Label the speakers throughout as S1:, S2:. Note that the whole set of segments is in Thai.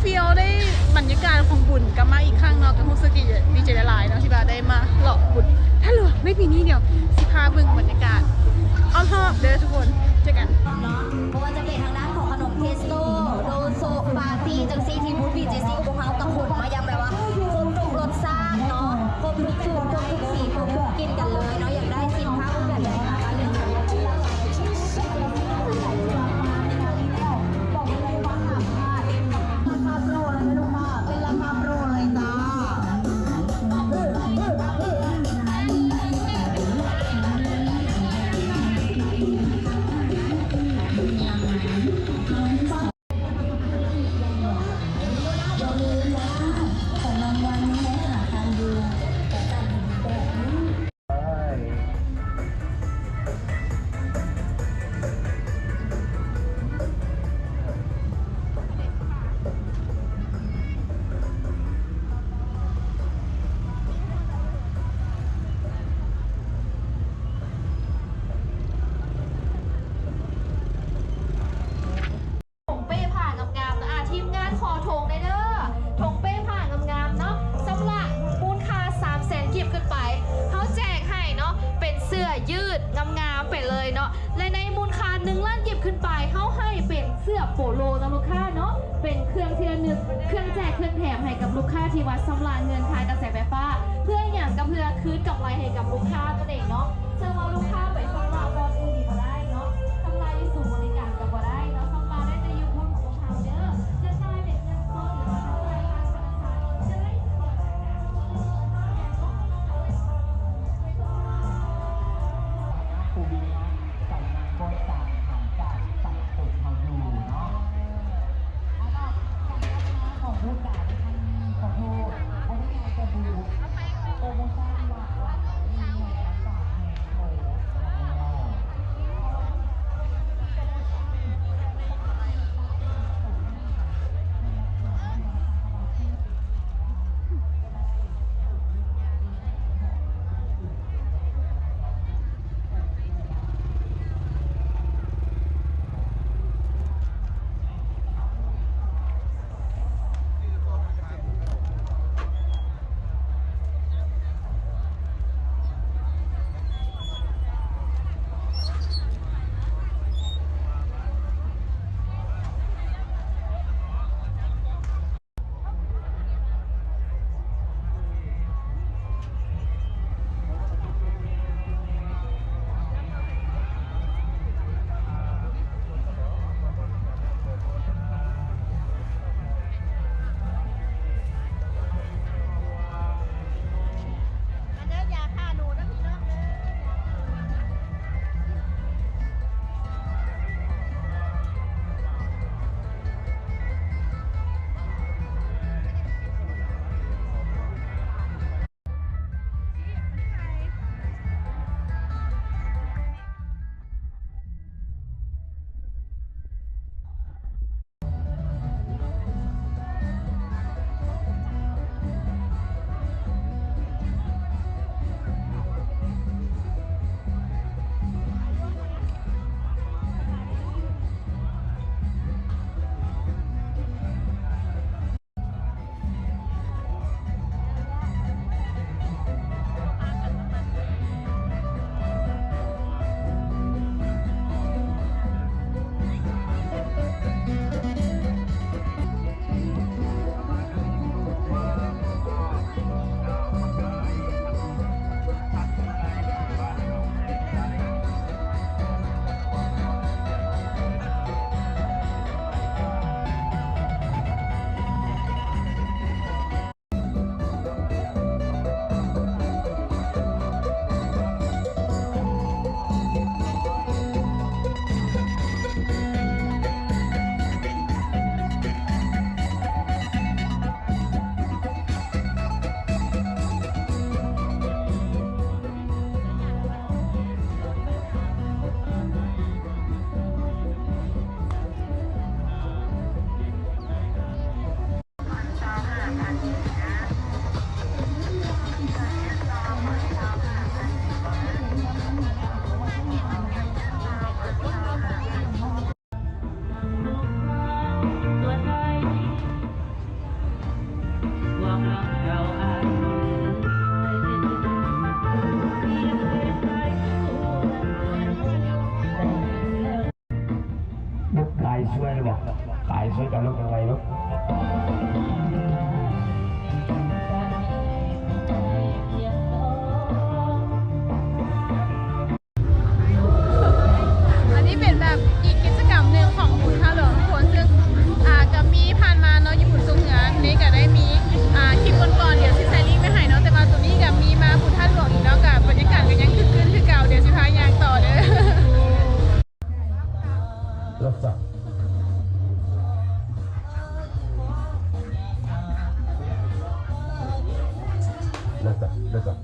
S1: ฟีลได้บรรยากาศของบุญกลับมาอีกครั้งเนาะกับรู้สึกดีใจหลายๆเนาะที่บาได้มาหลอกบุญถ้าเหลือไม่ปีนี้เดียวสิพาเบิ่งบรรยากาศอ้อมหอบเด้อทุกคนเจอกัน
S2: เนาะเพราะว่าจะเป็นทางด้านของขนมเทสโต้โดโซปาร์ตี้จังซีที่บูธบีเจซีพวกเขาตะขุนมายังแบบว่าครบทุกรสชาติเนาะครบทุกสูตรครบทุกสีครบทุกกินกันเลยเนาะอยากได้สินค้าแบบไหนคะเรื่องราคาโปรเลยไม่รู้ค่ะเป็นราคาโปรเลยจ้า
S3: ยืดงามๆไปเลยเนาะและในมูลค่า1 ล้านเก็บขึ้นไปเขาให้เป็นเสื้อโปโลนะลูกค้าเนาะเป็นเครื่องที่ระลึกเครื่องแจกเครื่องแถมให้กับลูกค้าที่วัดสำราญเงินทายกระแสไฟฟ้าเพื่ออย่างกับเพื่อคืนกำไรให้กับลูกค้าตัวเองเนาะเชื่อว่าลูกค้าไปสำราญบอลอื่นมาได้เนาะสำราญอยู่สู่บริการกับบ่ได้เนาะสำราญได้แต่อยู่บนของเขาเด้อจะได้เป็นเงินสดหรือว่าได้ค่าธนาคารจะได้
S4: ผู้บริหารสำนักบริษัทหางจากสัตว์ตุ่เขาอยู่เนาะแล้วก็การพัฒนาของผู้การในครั้งนี้ขอโทษเพราะที่เราจะดูโปรโมชั่นหลากหลายมีหลายต่างแห่งโถ
S5: ช่วยกันลูกยังไงลูก
S1: อันนี้เป็นแบบอีกกิจกรรมหนึ่งของบุญท่าหลวงทุกคนซึ่งก็มีผ่านมาเนาะญี่ปุ่นทรงเหนือนี่ก็ได้มีคลิปก่อนๆเดี๋ยวซิแซลิงไม่ให้เนาะแต่ว่าตัวนี้ก็มีมาบุญท่าหลวงอีกแล้วกับบรรยากาศก็ยังคึกคืนคือเก่าเดี๋ยวสิพายางต่อเด้อ
S5: รับสักรับสัก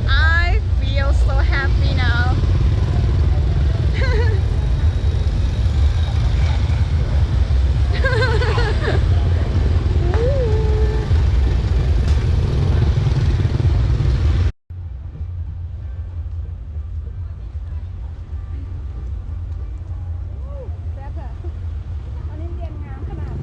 S1: I feel so happy now. Anh em ngắmขนาด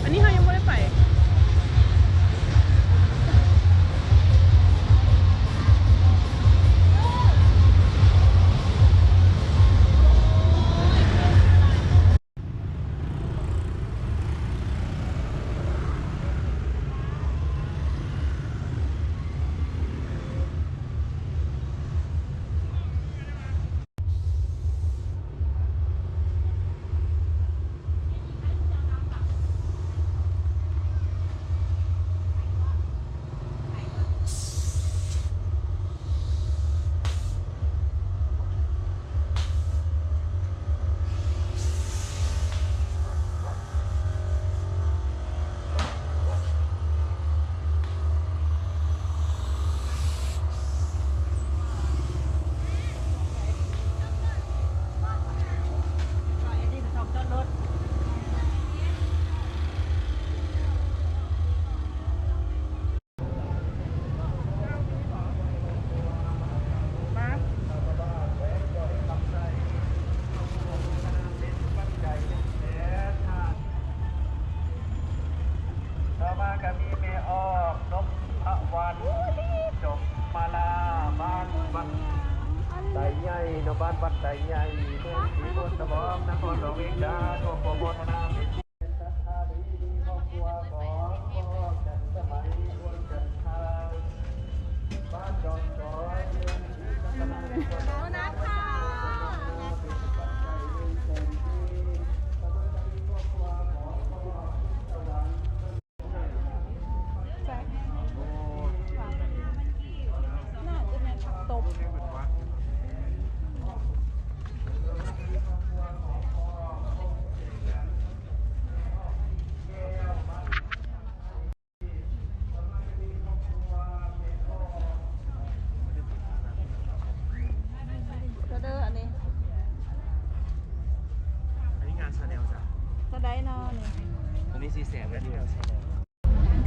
S1: อันนี้เขายังไม่ได้ไป
S5: ไต่ใหญ่นบ้านวัดไต่ใหญ่เมืองศรีบุญตะบองนครหลวงเองดาโกโมทนาเป็นศรัทธาดีครอบครัวของพ่อจันสมัยบนจันทางบ้านดอนจอยเมืองศรีสัตนาโอ้นัดค่ะ
S1: น่าจะเป็นผักตบ เด้ออันนี้
S6: อันนี้งานชาแนลจ้ะ
S1: ก็ได้นอนนี่
S6: อันนี้ซีแสงและที่แบบ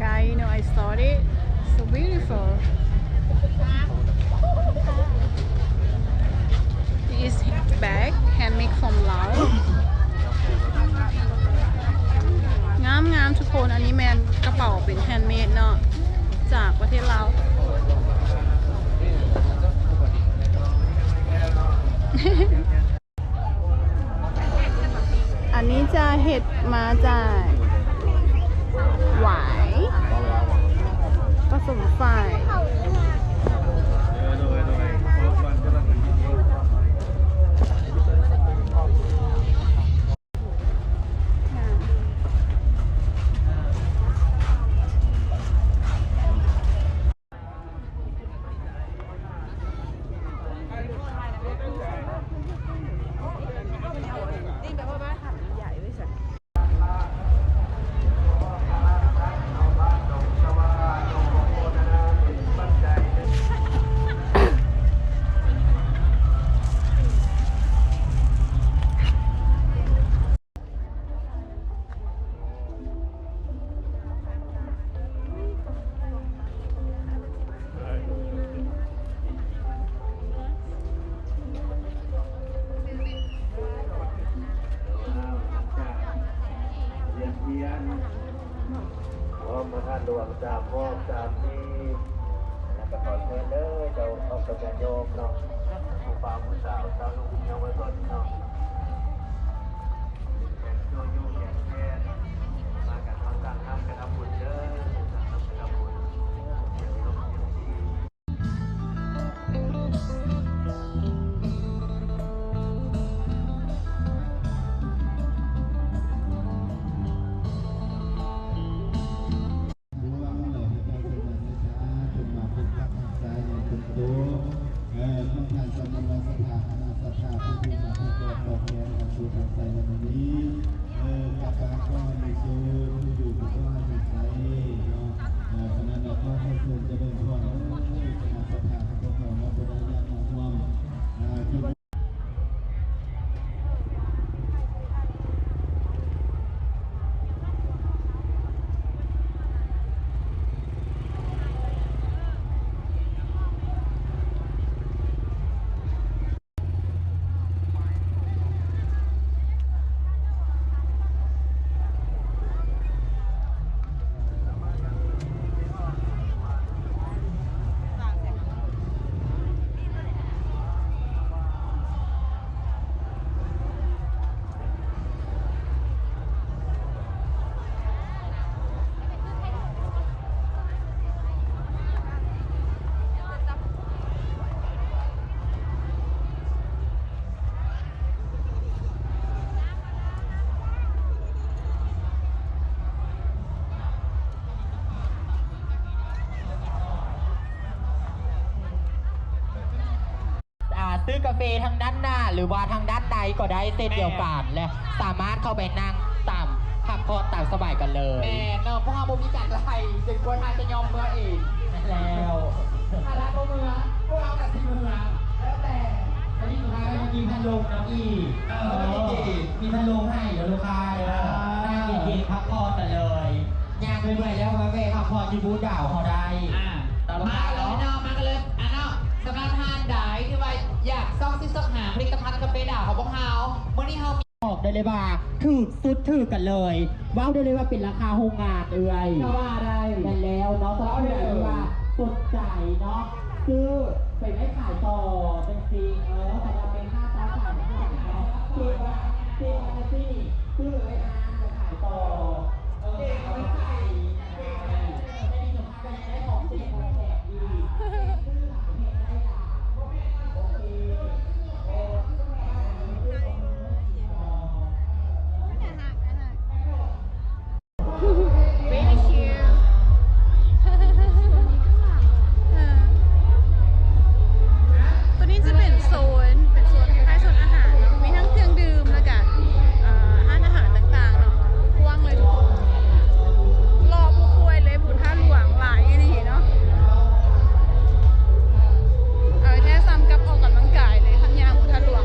S1: Guy, you know, I saw it. So beautiful. This bag handmade from Laos. งามทุกคนอันนี้แมนกระเป๋าเป็นแฮนด์เมดเนาะจากประเทศลาว อันนี้จะเห็ดมาจากหวายผสมฝ่าย
S5: 3 โมง3 ทีแล้วก็ขอเชิญเด้อเจ้าเอากระแสโยมเนาะผู้บ่าวผู้สาวชาวนุ่งเยาวชนเนาะแขกตัวอยู่แขกแค่มากันทำการทำกันทำบุญเด้อทำกันทำบุญเดี๋ยวลงเดี๋ยวดี
S7: รู้ว่าเมื่อไหร่พระเจ้าจะมาช้าจนมาเป็นพระทักษะอย่างเป็นตัวต้องการสมณสถาคณะสถาผู้ที่มาที่เกิดบอกแทนกับผู้ทักษะในวันนี้กับการก็ในซูผู้อยู่ก็ในใจเนาะขณะนั้นก็ให้เพื่อนจะเดินทางคณะสถาของเรามาบริญาณน้อมที่
S4: ซื้อกาแฟทางด้านหน้าหรือว่าทางด้านในก็ได้เส้นเดียวกันและสามารถเข้าไปนั่งตามพักผ่อนตามสบายกันเลยเนาะเพราะว่าบ่มีการไล่จึงควรทานจะยอมเมื่อเองแล้วถ้าร้านบ่เมื่อพวกเรากับที่เมื่อแล้วแต่อันนี้สุดท้ายก็มีพันลมนะอีมีพันลมให้เดี๋ยวลูกค้านั่งเย็นๆพักผ่อนกันเลยย่างไปๆแล้วกาแฟพักผ่อนที่บูธดาวเขาได้มาเลยเนาะมากันเลยเนาะสำหรับทานได้ที่ว่าอยากซ่องซิซอกหาผลิตภัณฑ์กาแฟด่าวของพวกเราเมื่อนี้เราบอกได้เลยว่าถูกสุดถือกันเลยว้าวได้เลยว่าเป็นราคาโรงงานเอ่ยก็ว่าได้ได้แล้วเนาะสำหรับผู้ใดที่ว่าสนใจเนาะซื้อไปไม่ขายต่อจริงๆสำหรับเป็นค่าค้าขายที่ไหนเนาะซื้อว่าซื้อมาที่ซื้อไว้นานจะขายต่อเอาไปขายได้ดีสุดท้ายก็ยังได้ของจริงของแจกดี
S1: Really cute ตัวนี้จะเป็นโซนคล้ายๆโซนอาหารเนาะมีทั้งเครื่องดื่มแล้วก็ร้านอาหารต่างๆเนาะกว้างเลยทุกคนรอผู้ป่วยเลยผู้ท่าหลวงหลายนี่เนาะแค่ซ้ำกับออกกำลังกายเลยทั้งยางผู้ท่าหลวง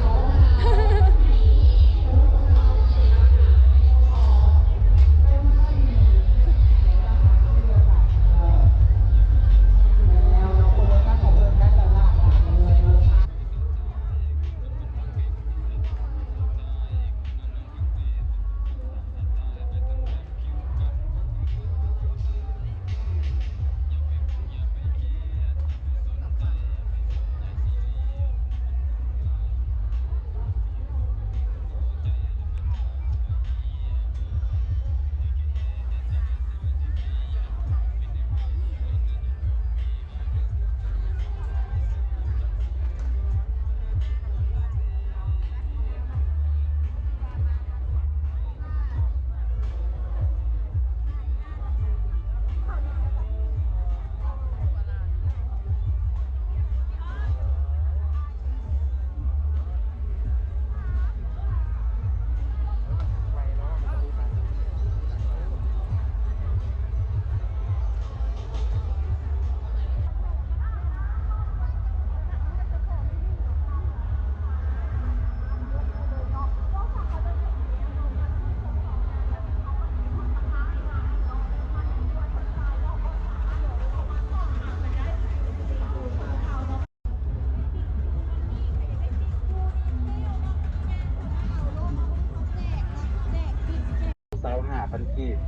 S5: 25,000 กีบ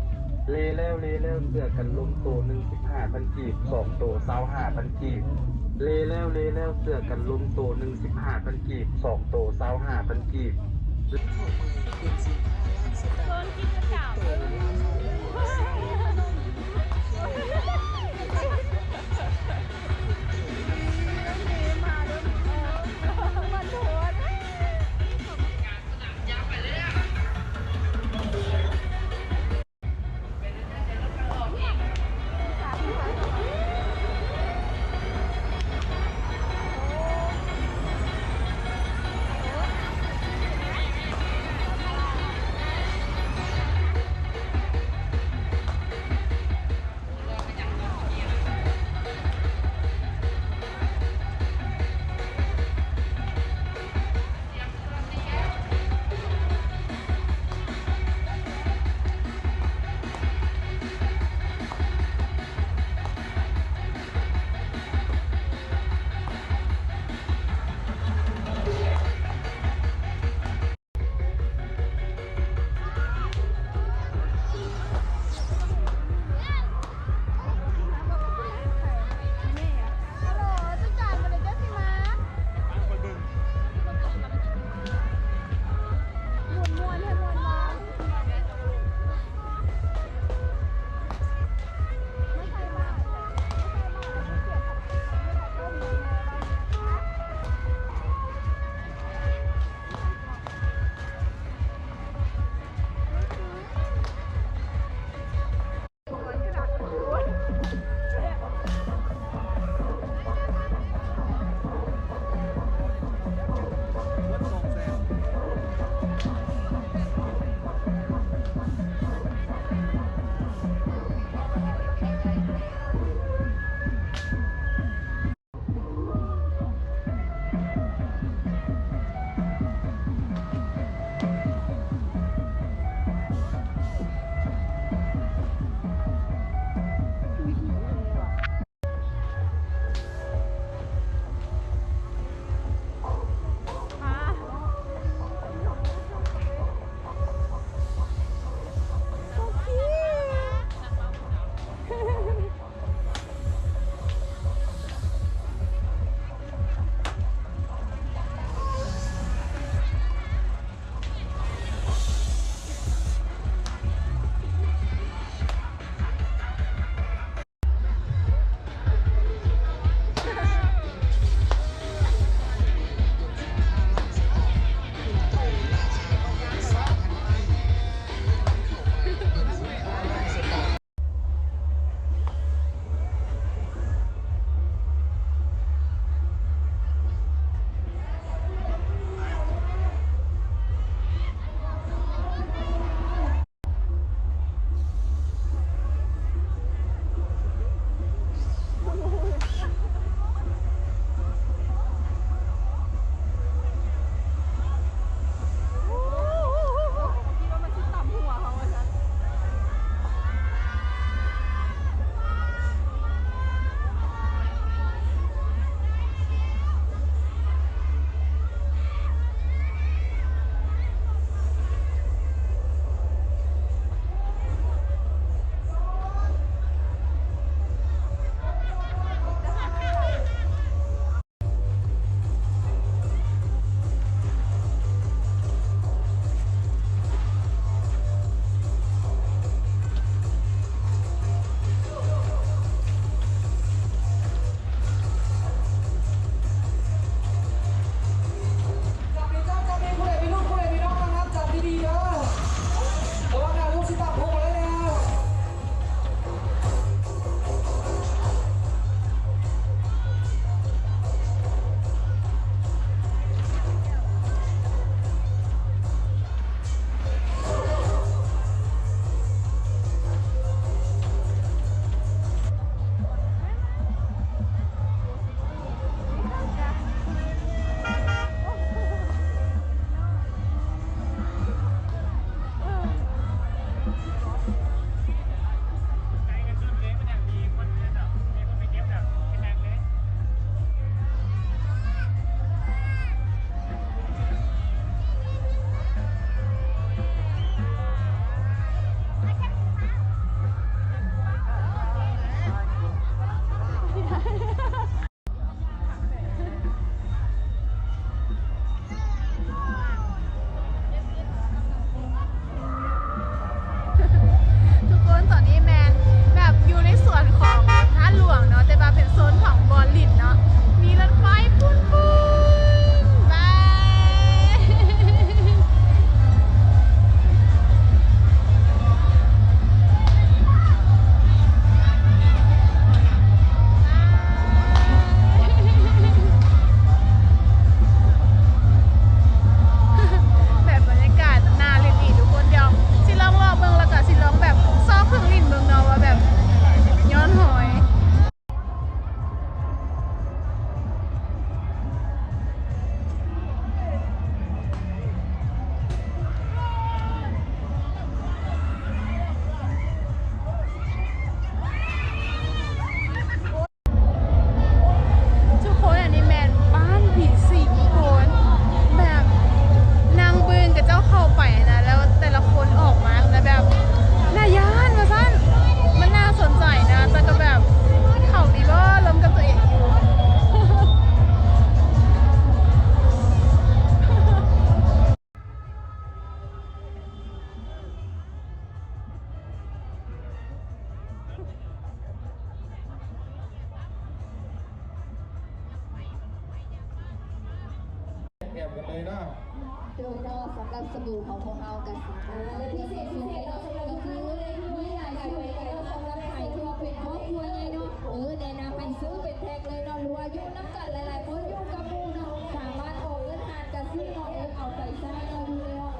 S5: เลแล้วเสือกันลมโต15,000กีบ2โต25,000กีบเลแล้วเสือกันลมโต15,000กีบ2โต25,000กีบ
S1: โซนกิจกรรมมาโดน
S7: ก้มกันเลยนะ
S2: โดยเฉพาะสำหรับสบู่ของพวกเรากันและพิเศษเราสำหรับคือเลยที่มีหลายช่วยเราสำหรับใครที่ว่าเป็นครอบครัวใหญ่เนาะแนะนำให้ซื้อเป็นแพ็คเลยเนาะหรือว่าอยู่น้ำกันหลายๆคนอยู่กับหมู่เนาะสามารถออกเงินทานกันซื้อเนาะเอาไปใช้เราดูเลยเนาะ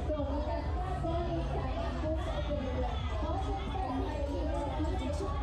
S2: ตรงนี้กันก็มีสายงานปุ๊บไปเป็นเดือนเพราะเป็นไปให้ที่เราจะช่วย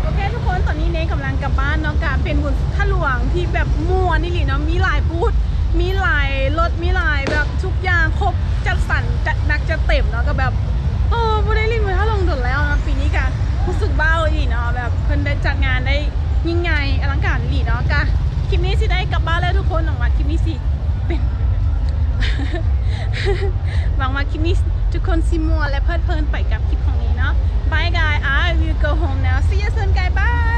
S1: โอเคทุกคนตอนนี้เนกำลังกลับบ้านเนาะกะเป็นบุญท่าหลวงที่แบบม่วนนี่หลีเนาะมีหลายบูธมีหลายรถมีหลายแบบทุกอย่างครบจัดสรรจัดหนักจัดเต็มเนาะก็แบบบ่ได้ลินบุญท่าหลวงโดดแล้วเนาะปีนี้กะรู้สึกบ้าเลยเนาะแบบเพิ่นได้จัดงานได้ยิ่งใหญ่อลังการหลีเนาะกะคลิปนี้สิได้กลับบ้านแล้วทุกคนหวังว่าคลิปนี้สิเป็น หวังว่าคลิปนี้ทุกคนสิม่วนและเพลิดเพลินไปกับคลิปของนี้เนาะ Bye guys I will go home now see you soon guys bye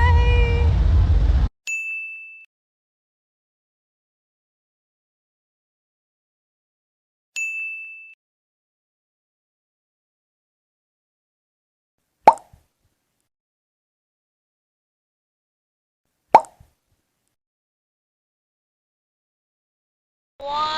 S1: Wow